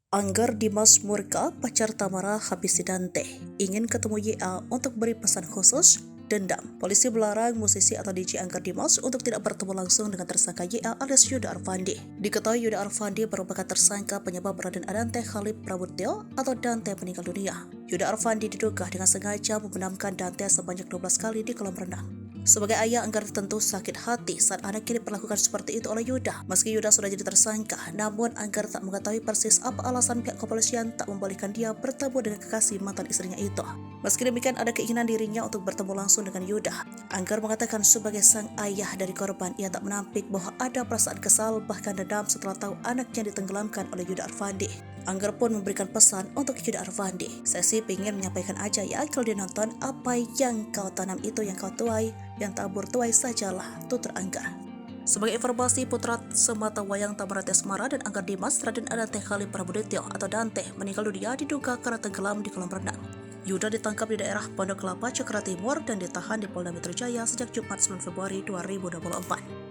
Anggar Dimas Murka, pacar Tamara habisi Dante, ingin ketemu YA untuk beri pesan khusus, dendam. Polisi melarang musisi atau DJ Anggar Dimas untuk tidak bertemu langsung dengan tersangka YA alias Yuda Arfandi. Diketahui Yuda Arfandi merupakan tersangka penyebab Raden Adante Khalid Prabutyo atau Dante meninggal dunia. Yuda Arfandi diduga dengan sengaja membenamkan Dante sebanyak 12 kali di kolam renang. Sebagai ayah, Anggar tentu sakit hati saat anaknya diperlakukan seperti itu oleh Yuda. Meski Yuda sudah jadi tersangka, namun Anggar tak mengetahui persis apa alasan pihak kepolisian tak membolehkan dia bertemu dengan kekasih mantan istrinya itu. Meski demikian, ada keinginan dirinya untuk bertemu langsung dengan Yuda. Anggar mengatakan sebagai sang ayah dari korban, ia tak menampik bahwa ada perasaan kesal bahkan dendam setelah tahu anaknya ditenggelamkan oleh Yuda Arfandi. Anggar pun memberikan pesan untuk Yuda Arfandi. Saya sih pengen menyampaikan aja ya, kalau dia nonton, apa yang kau tanam itu yang kau tuai, yang tabur tuai sajalah, tutur Anggar. Sebagai informasi, putra sematawayang Tamara Tesmara dan Anggar Dimas, Raden Adante Khalid Prabudetyo atau Dante, meninggal dunia diduga karena tenggelam di kolam renang. Yuda ditangkap di daerah Pondok Kelapa, Jakarta Timur dan ditahan di Polda Metro Jaya sejak Jumat 9 Februari 2024.